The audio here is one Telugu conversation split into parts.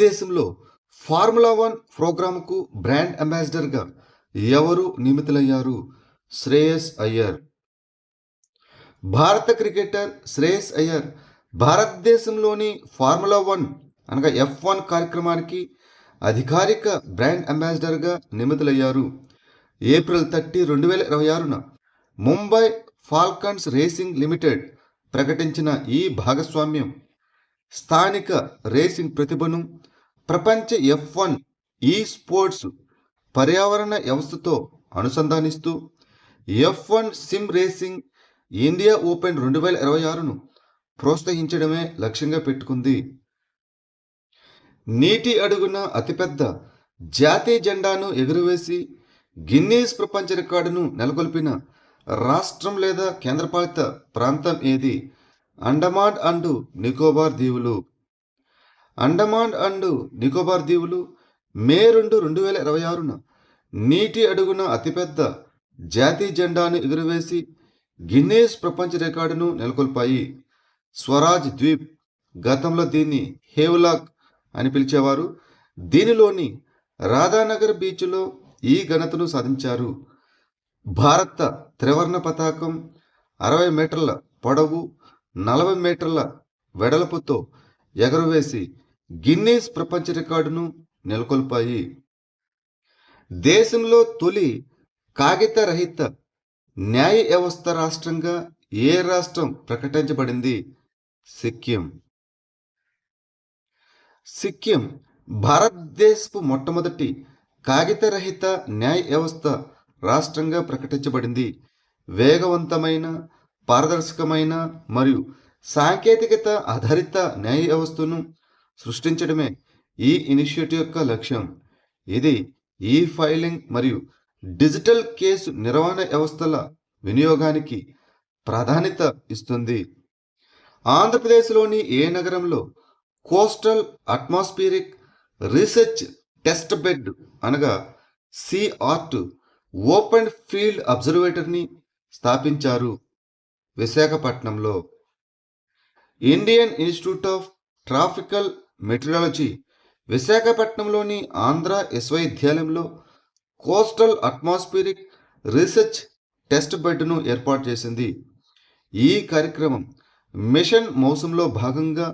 భారతదేశంలో ఫార్ములా 1 ప్రోగ్రాంకు బ్రాండ్ అంబాసిడర్గా ఎవరు నియమితులయ్యారు? శ్రేయస్ అయ్యర్. భారత క్రికెటర్ శ్రేయస్ అయ్యర్ భారతదేశంలోని ఫార్ములా 1 అనగా F1 కార్యక్రమానికి అధికారిక బ్రాండ్ అంబాసిడర్గా నియమితులయ్యారు. ఏప్రిల్ 30, 2026న ముంబై ఫాల్కన్స్ రేసింగ్ లిమిటెడ్ ప్రకటించిన ఈ భాగస్వామ్యం స్థానిక రేసింగ్ ప్రతిభను ప్రపంచ F1 ఈ స్పోర్ట్స్ పర్యావరణ వ్యవస్థతో అనుసంధానిస్తూ F1 sim racing India open 2026ను ప్రోత్సహించడమే లక్ష్యంగా పెట్టుకుంది. నీటి అడుగున అతిపెద్ద జాతీయ జెండాను ఎగురవేసి గిన్నీస్ ప్రపంచ రికార్డును నెలకొల్పిన రాష్ట్రం లేదా కేంద్రపాలిత ప్రాంతం ఏది? అండమాన్ అండ్ నికోబార్ దీవులు. అండమాన్ అండ్ నికోబార్ దీవులు మే 2, 2026న నీటి అడుగున అతిపెద్ద జాతీయ జెండాను ఎగురవేసి గిన్నీస్ ప్రపంచ రికార్డును నెలకొల్పాయి. స్వరాజ్ ద్వీప్, గతంలో దీన్ని హేవ్లాక్ అని పిలిచేవారు, దీనిలోని రాధానగర్ బీచ్లో ఈ ఘనతను సాధించారు. భారత త్రివర్ణ పతాకం 60 మీటర్ల పొడవు, 40 మీటర్ల వెడల్పుతో ఎగురవేసి గిన్నీస్ ప్రపంచ రికార్డును నెలకొల్పాయి. దేశంలో తొలి కాగిత రహిత న్యాయ వ్యవస్థ రాష్ట్రంగా ఏ రాష్ట్రం ప్రకటించబడింది? సిక్కిం. సిక్కిం భారతదేశపు మొట్టమొదటి కాగిత రహిత న్యాయ వ్యవస్థ రాష్ట్రంగా ప్రకటించబడింది. వేగవంతమైన, పారదర్శకమైన మరియు సాంకేతికత ఆధారిత న్యాయ వ్యవస్థను సృష్టించడమే ఈ ఇనిషియేటివ్ యొక్క లక్ష్యం. ఇది ఈ ఫైలింగ్ మరియు డిజిటల్ కేసు నిర్వహణ వ్యవస్థల వినియోగానికి ప్రాధాన్యత ఇస్తుంది. ఆంధ్రప్రదేశ్లోని ఏ నగరంలో coastal atmospheric research test bed అనగా CART ఓపెన్ ఫీల్డ్ అబ్జర్వేటరీని స్థాపించారు? విశాఖపట్నంలో. Indian institute of tropical meteorology విశాఖపట్నంలోని ఆంధ్ర విశ్వవిద్యాలయంలో కోస్టల్ అట్మాస్ఫియరిక్ రీసెర్చ్ టెస్ట్ బెడ్ను ఏర్పాటు చేసింది. ఈ కార్యక్రమం మిషన్ మౌసంలో భాగంగా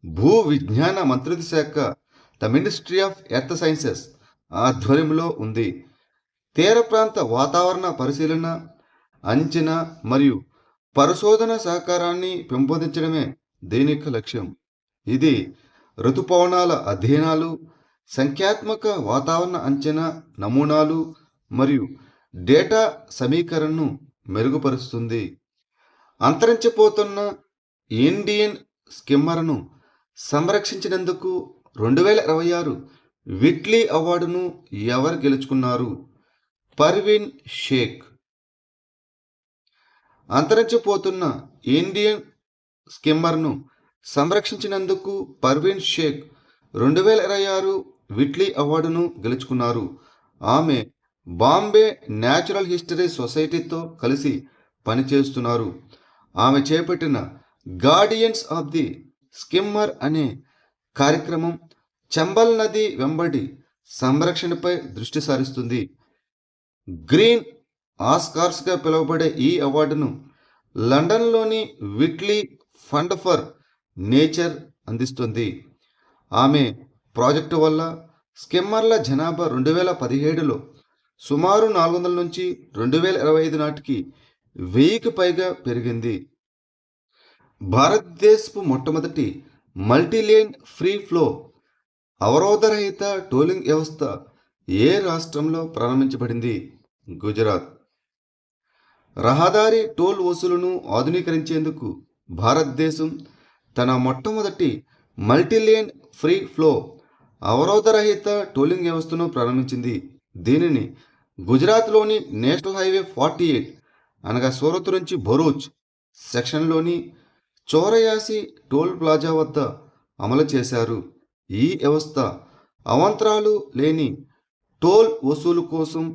భూ విజ్ఞాన మంత్రిత్వ శాఖ, the ministry of earth sciences ఆధ్వర్యంలో ఉంది. తీర ప్రాంత వాతావరణ పరిశీలన, అంచనా మరియు పరిశోధన సహకారాన్ని పెంపొందించడమే దీని యొక్క లక్ష్యం. ఇది ఋతుపవనాల అధ్యయనాలు, సంఖ్యాత్మక వాతావరణ అంచనా నమూనాలు మరియు డేటా సమీకరణను మెరుగుపరుస్తుంది. అంతరించిపోతున్న ఇండియన్ స్కిమ్మర్ను సంరక్షించినందుకు 2026 విట్లీ అవార్డును ఎవరు గెలుచుకున్నారు? పర్వీన్ షేక్. అంతరించిపోతున్న ఇండియన్ స్కిమ్మర్ను సంరక్షించినందుకు పర్వీన్ షేక్ 2026 విట్లీ అవార్డును గెలుచుకున్నారు. ఆమె బాంబే న్యాచురల్ హిస్టరీ సొసైటీతో కలిసి పనిచేస్తున్నారు. ఆమె చేపట్టిన గార్డియన్స్ ఆఫ్ ది స్కిమ్మర్ అనే కార్యక్రమం చంబల్ నది వెంబడి సంరక్షణపై దృష్టి సారిస్తుంది. గ్రీన్ ఆస్కార్స్గా పిలువబడే ఈ అవార్డును లండన్లోని విట్లీ ఫండ్ ఫర్ నేచర్ అందిస్తుంది. ఆమె ప్రాజెక్టు వల్ల స్కిమ్మర్ల జనాభా 2017లో సుమారు 400 నుంచి 2025 నాటికి 1000కి పైగా పెరిగింది. భారతదేశపు మొట్టమొదటి మల్టీలేన్ ఫ్రీ ఫ్లో అవరోధరహిత టోలింగ్ వ్యవస్థ ఏ రాష్ట్రంలో ప్రారంభించబడింది? గుజరాత్. రహదారి టోల్ వసూలును ఆధునీకరించేందుకు భారతదేశం తన మొట్టమొదటి మల్టీలేన్ ఫ్రీ ఫ్లో అవరోధరహిత టోలింగ్ వ్యవస్థను ప్రారంభించింది. దీనిని గుజరాత్లోని నేషనల్ హైవే 48 అనగా సూరత్ నుంచి భరూచ్ సెక్షన్లోని చౌరయాసి టోల్ ప్లాజా వద్ద అమలు చేశారు. ఈ వ్యవస్థ అవాంతరాలు లేని టోల్ వసూలు కోసం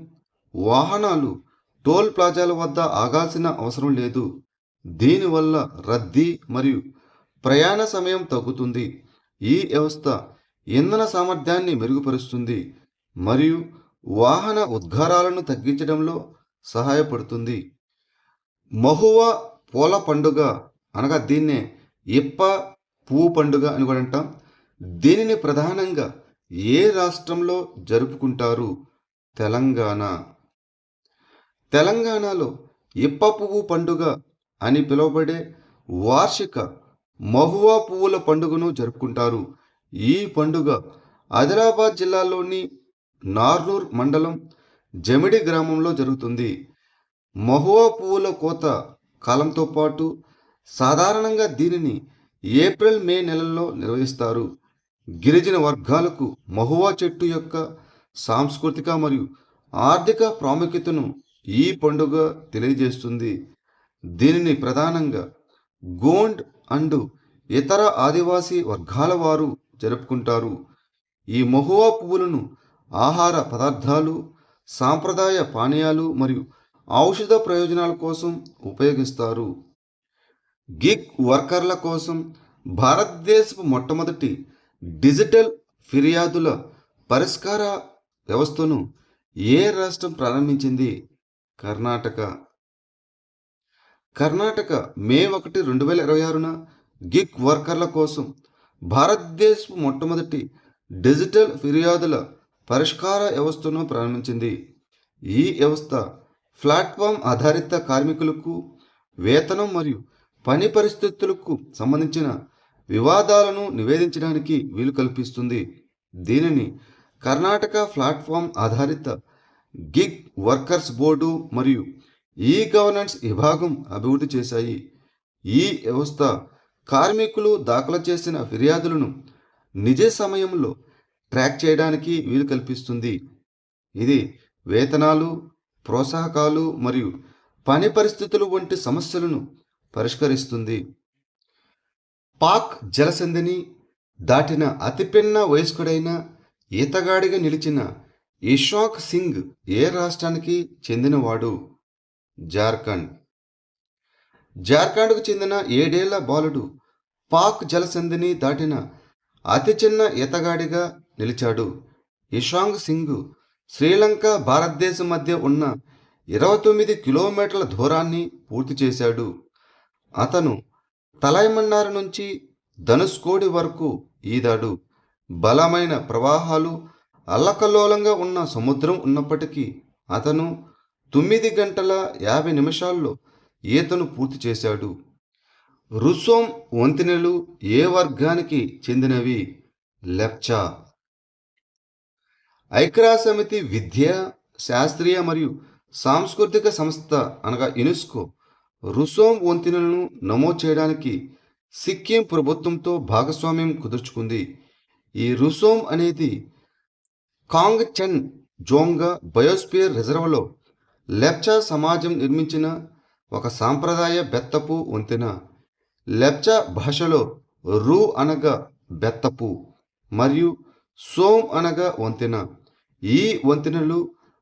వాహనాలు టోల్ ప్లాజాల వద్ద ఆగాల్సిన అవసరం లేదు. దీనివల్ల రద్దీ మరియు ప్రయాణ సమయం తగ్గుతుంది. ఈ వ్యవస్థ ఇంధన సామర్థ్యాన్ని మెరుగుపరుస్తుంది మరియు వాహన ఉద్గారాలను తగ్గించడంలో సహాయపడుతుంది. మహువా పూల పండుగ అనగా దీన్నే ఇప్ప పువ్వు పండుగ అని కూడా అంటాం. దీనిని ప్రధానంగా ఏ రాష్ట్రంలో జరుపుకుంటారు? తెలంగాణ. తెలంగాణలో ఇప్ప పువ్వు పండుగ అని పిలువబడే వార్షిక మహువా పువ్వుల పండుగను జరుపుకుంటారు. ఈ పండుగ ఆదిలాబాద్ జిల్లాలోని నార్నూర్ మండలం జమిడి గ్రామంలో జరుగుతుంది. మహువా పువ్వుల కోత కాలంతో పాటు సాధారణంగా దీనిని ఏప్రిల్ మే నెలల్లో నిర్వహిస్తారు. గిరిజన వర్గాలకు మహువా చెట్టు యొక్క సాంస్కృతిక మరియు ఆర్థిక ప్రాముఖ్యతను ఈ పండుగ తెలియజేస్తుంది. దీనిని ప్రధానంగా గోండ్ అండ్ ఇతర ఆదివాసీ వర్గాల వారు జరుపుకుంటారు. ఈ మహువా పువ్వులను ఆహార పదార్థాలు, సాంప్రదాయ పానీయాలు మరియు ఔషధ ప్రయోజనాల కోసం ఉపయోగిస్తారు. గిగ్ వర్కర్ల కోసం భారతదేశపు మొట్టమొదటి డిజిటల్ ఫిర్యాదుల పరిష్కార వ్యవస్థను ఏ రాష్ట్రం ప్రారంభించింది? కర్ణాటక. కర్ణాటక మే 1, 2026న గిగ్ వర్కర్ల కోసం భారతదేశపు మొట్టమొదటి డిజిటల్ ఫిర్యాదుల పరిష్కార వ్యవస్థను ప్రారంభించింది. ఈ వ్యవస్థ ప్లాట్ఫామ్ ఆధారిత కార్మికులకు వేతనం మరియు పని పరిస్థితులకు సంబంధించిన వివాదాలను నివేదించడానికి వీలు కల్పిస్తుంది. దీనిని కర్ణాటక ప్లాట్ఫామ్ ఆధారిత గిగ్ వర్కర్స్ బోర్డు మరియు ఈ గవర్నెన్స్ విభాగం అభివృద్ధి చేశాయి. ఈ వ్యవస్థ కార్మికులు దాఖలు చేసిన ఫిర్యాదులను నిజ సమయంలో ట్రాక్ చేయడానికి వీలు కల్పిస్తుంది. ఇది వేతనాలు, ప్రోత్సాహకాలు మరియు పని పరిస్థితులు వంటి సమస్యలను పరిష్కరిస్తుంది. పాక్ జలసంధిని దాటిన అతిపిన్న వయస్కుడైన ఈతగాడిగా నిలిచిన ఇషాక్ సింగ్ ఏ రాష్ట్రానికి చెందినవాడు? జార్ఖండ్. జార్ఖండ్కు చెందిన 7 ఏళ్ల బాలుడు పాక్ జలసంధిని దాటిన అతి చిన్న ఈతగాడిగా నిలిచాడు. ఇషాంగ్ సింగ్ శ్రీలంక, భారతదేశం మధ్య ఉన్న 29 కిలోమీటర్ల దూరాన్ని పూర్తి చేశాడు. అతను తలైమన్నార్ నుంచి ధనుష్కోడి వరకు ఈదాడు. బలమైన ప్రవాహాలు, అల్లకల్లోలంగా ఉన్న సముద్రం ఉన్నప్పటికీ అతను 9 గంటల 50 నిమిషాల్లో ఈతను పూర్తి చేశాడు. రుసోమ్ వంతెనలు ఏ వర్గానికి చెందినవి? లెప్చా. ఐక్యరాజ్యసమితి విద్య, శాస్త్రీయ మరియు సాంస్కృతిక సంస్థ అనగా యునెస్కో రుసోమ్ వంతెనలను నమోదు చేయడానికి సిక్కిం ప్రభుత్వంతో భాగస్వామ్యం కుదుర్చుకుంది. ఈ రుసోమ్ అనేది కాంగ్ చెన్ జోంగా బయోస్పియర్ రిజర్వ్లో లెప్చా సమాజం నిర్మించిన ఒక సాంప్రదాయ బెత్తపు వంతెన. లెప్చా భాషలో రు అనగా బెత్తపు మరియు సోమ్ అనగా వంతెన. ఈ వంతెనలు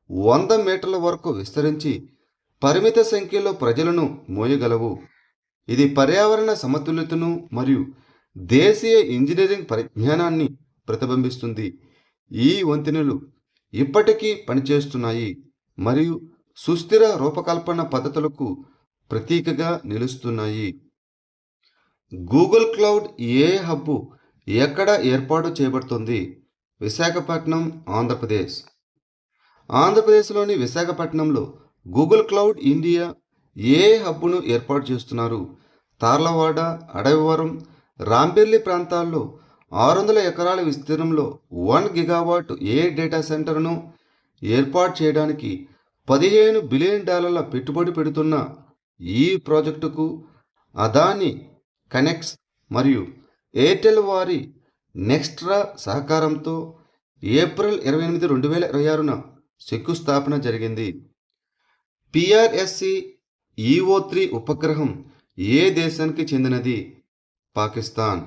100 మీటర్ల వరకు విస్తరించి పరిమిత సంఖ్యలో ప్రజలను మోయగలవు. ఇది పర్యావరణ సమతుల్యతను మరియు దేశీయ ఇంజనీరింగ్ పరిజ్ఞానాన్ని ప్రతిబింబిస్తుంది. ఈ వంతెనలు ఇప్పటికీ పనిచేస్తున్నాయి మరియు సుస్థిర రూపకల్పన పద్ధతులకు ప్రతీకగా నిలుస్తున్నాయి. గూగుల్ క్లౌడ్ ఏ హబ్ ఎక్కడ ఏర్పాటు చేయబడుతుంది? విశాఖపట్నం, ఆంధ్రప్రదేశ్. ఆంధ్రప్రదేశ్లోని విశాఖపట్నంలో గూగుల్ క్లౌడ్ ఇండియా ఏ హబ్ను ఏర్పాటు చేస్తున్నారు. తార్లవాడ, అడవివరం, రాంపల్లి ప్రాంతాల్లో 600 ఎకరాల విస్తీర్ణంలో 1 గిగావాట్ ఏ డేటా సెంటర్ను ఏర్పాటు చేయడానికి $15 బిలియన్ పెట్టుబడి పెడుతున్న ఈ ప్రాజెక్టుకు అదానీ కనెక్ట్స్ మరియు ఎయిర్టెల్ వారి నెక్స్ట్రా సహకారంతో ఏప్రిల్ 28, 2026న శంకుస్థాపన జరిగింది. పిఆర్ఎస్సి ఈఓ3 ఉపగ్రహం ఏ దేశానికి చెందినది? పాకిస్తాన్.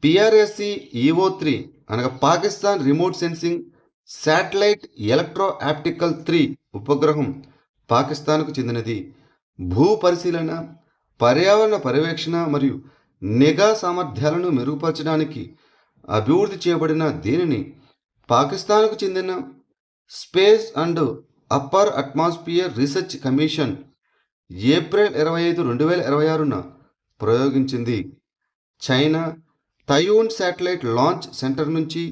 పిఆర్ఎస్సి ఈఓ3 అనగా Pakistan remote sensing satellite electro optical 3 ఉపగ్రహం పాకిస్తాన్కు చెందినది. భూ పరిశీలన, పర్యావరణ పర్యవేక్షణ మరియు నిఘా సామర్థ్యాలను మెరుగుపరచడానికి అభివృద్ధి చేయబడిన దీనిని పాకిస్తాన్కు చెందిన space and upper atmosphere research commission April 25, 2026న ప్రయోగించింది. China Taiyuan satellite launch centre నుంచి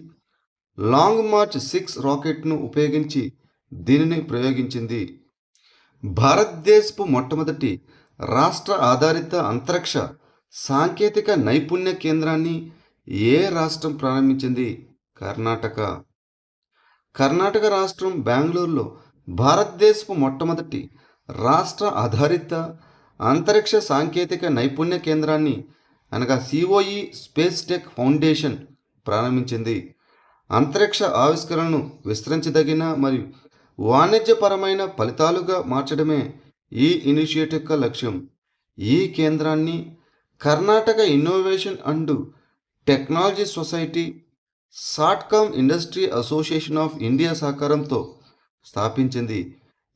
లాంగ్ మార్చ్ 6 రాకెట్ను ఉపయోగించి దీనిని ప్రయోగించింది. భారతదేశపు మొట్టమొదటి రాష్ట్ర ఆధారిత అంతరిక్ష సాంకేతిక నైపుణ్య కేంద్రాన్ని ఏ రాష్ట్రం ప్రారంభించింది? కర్ణాటక. కర్ణాటక రాష్ట్రం బెంగళూరులో భారతదేశపు మొట్టమొదటి రాష్ట్ర ఆధారిత అంతరిక్ష సాంకేతిక నైపుణ్య కేంద్రాన్ని అనగా సిఓఈ స్పేస్ టెక్ ఫౌండేషన్ ప్రారంభించింది. అంతరిక్ష ఆవిష్కరణను విస్తరించదగిన మరియు వాణిజ్యపరమైన ఫలితాలుగా మార్చడమే ఈ ఇనిషియేటివ్ యొక్క లక్ష్యం. ఈ కేంద్రాన్ని Karnataka innovation and technology society, Satcom industry association of India సహకారంతో స్థాపించింది.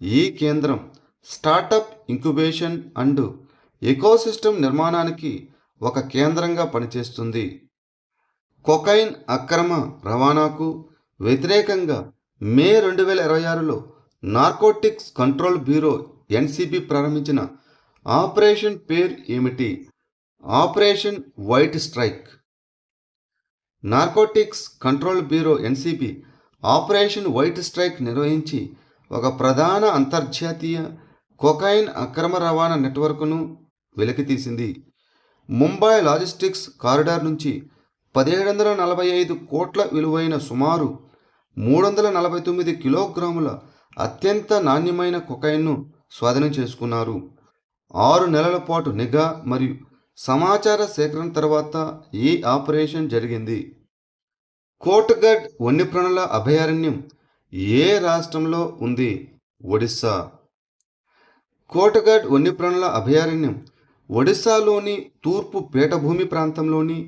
ఈ కేంద్రం స్టార్టప్ ఇంక్యుబేషన్ అండ్ ఎకోసిస్టమ్ నిర్మాణానికి ఒక కేంద్రంగా పనిచేస్తుంది. కొకైన్ అక్రమ రవాణాకు వ్యతిరేకంగా మే 2026లో నార్కోటిక్స్ కంట్రోల్ బ్యూరో ఎన్సిబి ప్రారంభించిన ఆపరేషన్ పేరు ఏమిటి? Operation white strike. Narcotics control bureau NCB operation white strike నిర్వహించి ఒక ప్రధాన అంతర్జాతీయ కొకైన్ అక్రమ రవాణా నెట్వర్క్ను వెలికితీసింది. ముంబై లాజిస్టిక్స్ కారిడార్ నుంచి 1745 కోట్ల విలువైన సుమారు 349 కిలోగ్రాముల అత్యంత నాణ్యమైన కొకైన్ను స్వాధీనం చేసుకున్నారు. 6 నెలల పాటు నిఘా మరియు సమాచార సేకరణ తర్వాత ఈ ఆపరేషన్ జరిగింది. కోట్గఢ్ వన్యప్రాణుల అభయారణ్యం ఏ రాష్ట్రంలో ఉంది? ఒడిస్సా. కోట్గఢ్ వన్యప్రాణుల అభయారణ్యం ఒడిస్సాలోని తూర్పు పీఠభూమి ప్రాంతంలోని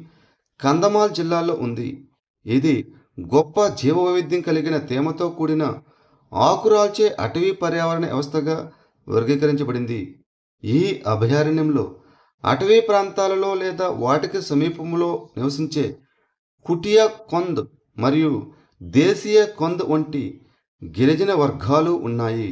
కంధమాల్ జిల్లాలో ఉంది. ఇది గొప్ప జీవవైవిధ్యం కలిగిన తేమతో కూడిన ఆకురాల్చే అటవీ పర్యావరణ వ్యవస్థగా వర్గీకరించబడింది. ఈ అభయారణ్యంలో అటవీ ప్రాంతాలలో లేదా వాటికి సమీపంలో నివసించే కుటియా కొంద్ మరియు దేశీయ కొంద్ వంటి గిరిజన వర్గాలు ఉన్నాయి.